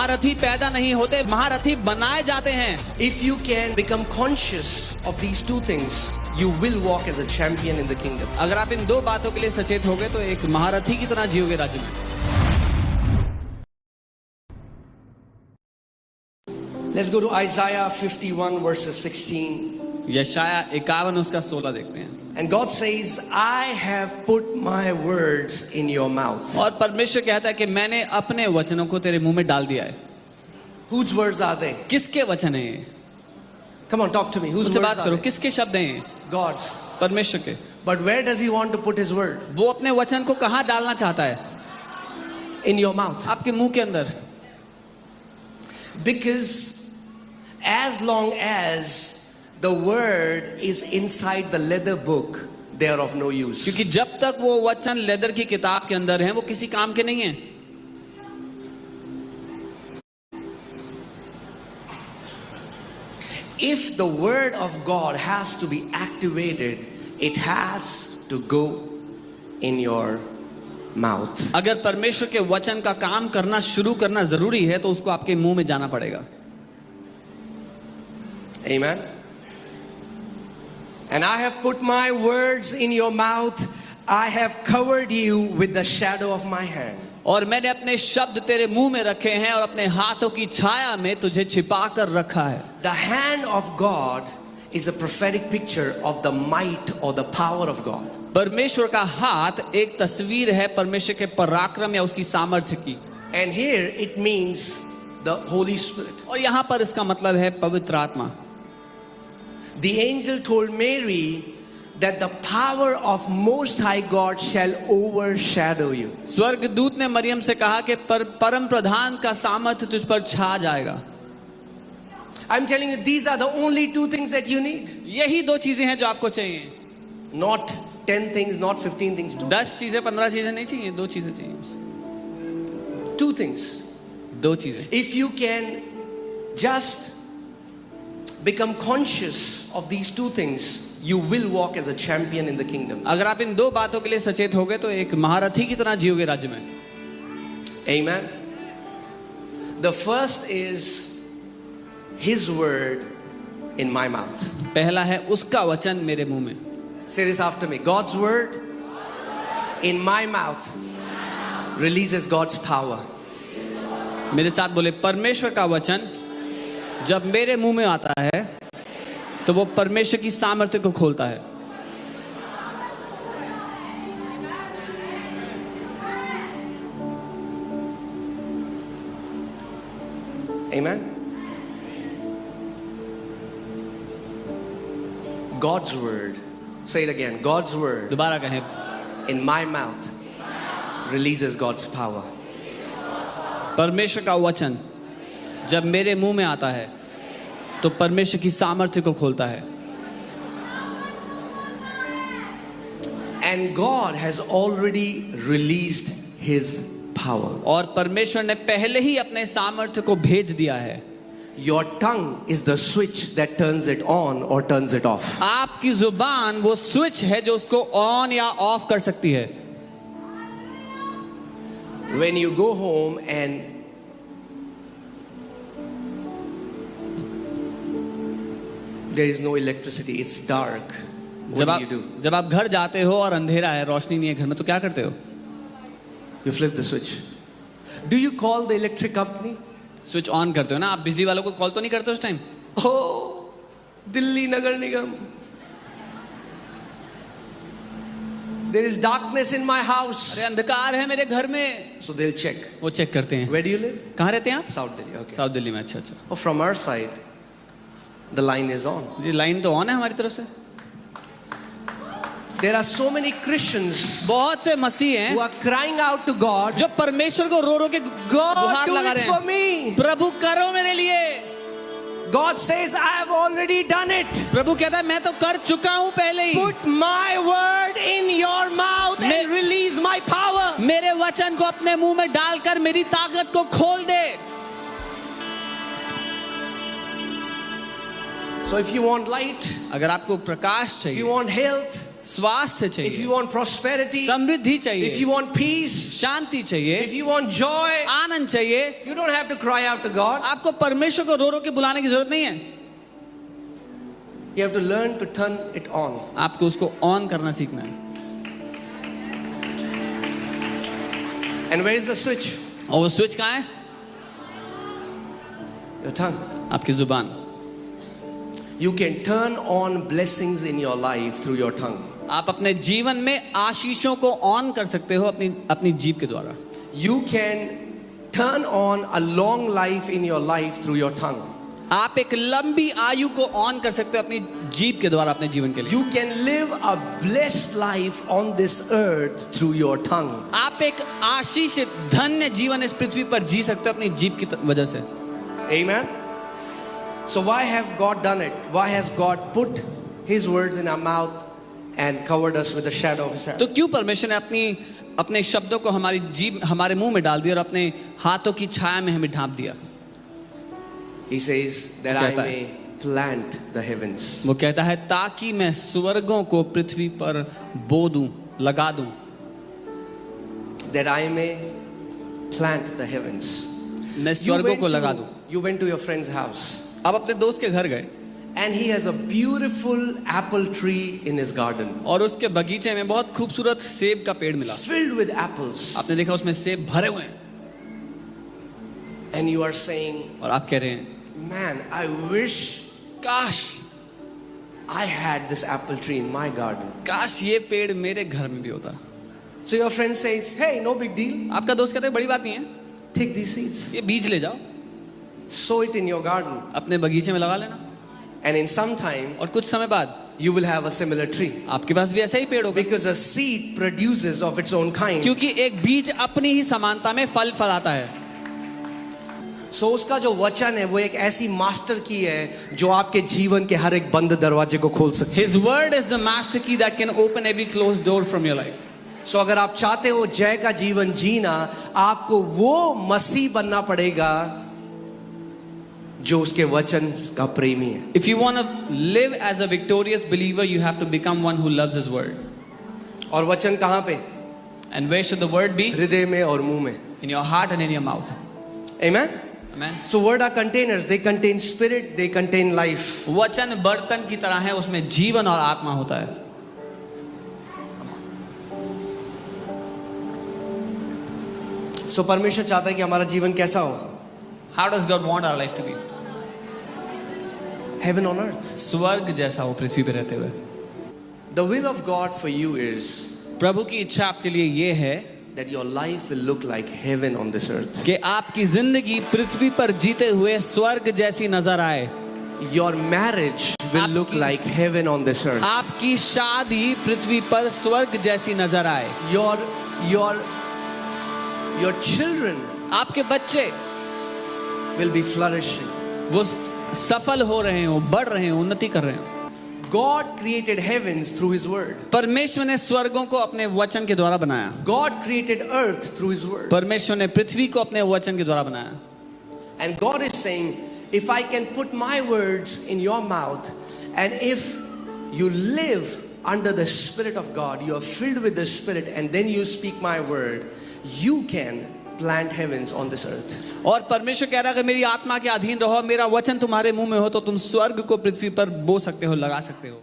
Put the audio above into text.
महारथी पैदा नहीं होते, महारथी बनाए जाते हैं। If you can become conscious of these two things, you will walk as a champion in the kingdom. अगर आप इन दो बातों के लिए सचेत होगे तो एक महारथी की तरह जियोगे राज्य में। Let's go to Isaiah 51 verses 16. यशाया 51 उसका 16 देखते हैं। And God says, I have put my words in your mouth. और परमेश्वर कहता है कि मैंने अपने वचनों को तेरे मुंह में डाल दिया है। Whose words are they? किसके वचन हैं ये? Come on, talk to me. Whose मुझसे words बात are करो, they? किसके शब्द हैं ये? God's. परमेश्वर के। But where does he want to put his word? वो अपने वचन को कहाँ डालना चाहता है? In your mouth. आपके मुंह के अंदर। Because as long as the word is inside the leather book, they are of no use. क्योंकि जब तक वो वचन लेदर की किताब के अंदर हैं, वो किसी काम के नहीं हैं। If the word of God has to be activated, it has to go in your mouth. अगर परमेश्वर के वचन का काम करना शुरू करना जरूरी है तो उसको आपके मुंह में जाना पड़ेगा। Amen. And I have put my words in your mouth. I have covered you with the shadow of my hand. और मैंने अपने शब्द तेरे मुंह में रखे हैं और अपने हाथों की छाया में तुझे छिपा कर रखा है। The hand of God is a prophetic picture of the might or the power of God. परमेश्वर का हाथ एक तस्वीर है परमेश्वर के पराक्रम या उसकी सामर्थ्य की। And here it means the Holy Spirit. और यहाँ पर इसका मतलब है पवित्र आत्मा। The angel told Mary that the power of Most High God shall overshadow you. स्वर्गदूत ने मरियम से कहा कि परम प्रधान का सामर्थ्य तुझ पर छा जाएगा। I'm telling you, these are the only two things that you need. यही दो चीजें हैं जो आपको चाहिए। Not 10 things, not 15 things. 10 चीजें 15 चीजें नहीं चाहिए, दो चीजें चाहिए। Two things. दो चीजें। If you can just become conscious of these two things, you will walk as a champion in the kingdom. अगर आप इन दो बातों के लिए सचेत होगे तो एक महारथी की तरह जियोगे राज्य में। Amen. The first is His word in my mouth. पहला है उसका वचन मेरे मुंह में। Say this after me. God's word in my mouth releases God's power. मेरे साथ बोले, परमेश्वर का वचन जब मेरे मुंह में आता है तो वो परमेश्वर की सामर्थ्य को खोलता है। Amen. God's word. Say it again. God's word दोबारा कहें, in my mouth releases God's power. परमेश्वर का वचन जब मेरे मुंह में आता है तो परमेश्वर की सामर्थ्य को खोलता है। And God has already released His power. और परमेश्वर ने पहले ही अपने सामर्थ्य को भेज दिया है। Your tongue is the switch that turns it on or turns it off. आपकी जुबान वो स्विच है जो उसको ऑन या ऑफ कर सकती है। When you go home and there is no electricity, it's dark. What do you do? जब आप घर जाते हो और अंधेरा है, रोशनी नहीं है घर में, तो क्या करते हो? You flip the switch. Do you call the electric company? Switch on करते हो ना। आप बिजली वालों को कॉल तो नहीं करते उस time? Oh, Delhi Nagar Nigam. There is darkness in my house. अरे अंधकार है मेरे घर में। So they'll check. वो चेक करते हैं। Where do you live? कहाँ रहते हैं आप? South Delhi. Okay. South Delhi में। अच्छा अच्छा। Oh, from our side, the line is on. जी लाइन तो ऑन है हमारी तरफ से। There are so many Christians बहुत से मसीह हैं who are crying out to God, जो परमेश्वर को रो रो के God, गुहार do लगा it रहे for हैं। me. प्रभु करो मेरे लिए। God says, I have already done it. प्रभु कहता है मैं तो कर चुका हूँ पहले ही। Put my word in your mouth and release my power. मेरे वचन को अपने मुंह में डालकर मेरी ताकत को खोल दे। So if you want light, अगर आपको प्रकाश if चाहिए, you want health, स्वास्थ्य if चाहिए, you want prosperity, Samriddhi if चाहिए, you want peace, शांति चाहिए, if you want joy, आनंद चाहिए, you don't have to cry out to God. आपको परमेश्वर को रो रो के बुलाने की जरूरत नहीं है, You have to learn to turn it on. आपको उसको ऑन करना सीखना है. And where is the switch? और वो स्विच कहाँ है? Your tongue. आपकी जुबान. You can turn on blessings in your life through your tongue. आप अपने जीवन में आशीषों को ऑन कर सकते हो अपनी जीभ के द्वारा. You can turn on a long life in your life through your tongue. आप एक लंबी आयु को ऑन कर सकते हो अपनी जीभ के द्वारा अपने जीवन के लिए. You can live a blessed life on this earth through your tongue. आप एक आशीषित धन्य जीवन इस पृथ्वी पर जी सकते हो अपनी जीभ की वजह से. Amen. So why have God done it? Why has God put His words in our mouth and covered us with the shadow of His hand? तो क्यों परमेश्वर ने अपने शब्दों को हमारी जीभ हमारे मुंह में डाल दिया और अपने हाथों की छाया में हमें ढांप दिया? He says that I may plant the heavens. वो कहता है ताकि मैं स्वर्गों को पृथ्वी पर बो दूं, लगा दूं. That I may plant the heavens. मैं स्वर्गों को लगा दूं. You went to your friend's house. आप अपने दोस्त के घर गए and he has a beautiful apple tree in his garden. और उसके बगीचे में बहुत खूबसूरत सेब का पेड़ मिला. Filled with apples. आपने देखा उसमें सेब भरे हुए हैं. And you are saying, और आप कह रहे हैं, man, I wish काश I had this apple tree in my garden. काश ये पेड़ मेरे घर में भी होता. So your friend says, hey, no big deal. आपका दोस्त कहता है बड़ी बात नहीं है, Take these seeds. ये बीज ले जाओ, Sow it in your garden. अपने बगीचे में लगा लेना, And in some time, और कुछ समय बाद you will have a similar tree. आपके पास भी ऐसा ही पेड़ होगा. Because a seed produces of its own kind. क्योंकि एक बीज अपनी ही समानता में फल फलाता है. So उसका जो वचन है वो एक ऐसी मास्टर की है जो आपके जीवन के हर एक बंद दरवाजे को खोल सकती है. His word is the master key that can open every closed door from your life. So अगर आप चाहते हो जय का जीवन जीना, आपको वो मसीह बनना पड़ेगा जो उसके वचन का प्रेमी है. If you want to live as a victorious believer, you have to become one who loves his word. और वचन कहाँ पे? And where should the word be? हृदय में और मुंह में. In your heart and in your mouth. Amen. Amen. So word are containers. They contain spirit. They contain life. वचन बर्तन की तरह है, उसमें जीवन और आत्मा होता है. So परमेश्वर चाहता है कि हमारा जीवन कैसा हो? How does God want our life to be? Heaven on earth. स्वर्ग जैसा हो पृथ्वी पे रहते हुए. The will of God for you is प्रभु की इच्छा आपके लिए ये है that your life will look like heaven on this earth. कि आपकी जिंदगी पृथ्वी पर जीते हुए स्वर्ग जैसी नजर आए. Your marriage will look like heaven on this earth. आपकी शादी पृथ्वी पर स्वर्ग जैसी नजर आए. Your children आपके बच्चे will be flourishing. वो सफल हो रहे हो, बढ़ रहे हो, उन्नति कर रहे हो. God created heavens through His word. परमेश्वर ने स्वर्गों को अपने वचन के द्वारा बनाया. God created earth through His word. परमेश्वर ने पृथ्वी को अपने वचन के द्वारा बनाया. And God is saying, if I can put my words in your mouth, and if you live under the Spirit of God, you are filled with the Spirit, and then you speak my word, you can plant heavens on this earth. और परमेश्वर कह रहा है अगर मेरी आत्मा के अधीन रहो, मेरा वचन तुम्हारे मुंह में हो, तो तुम स्वर्ग को पृथ्वी पर बो सकते हो, लगा सकते हो.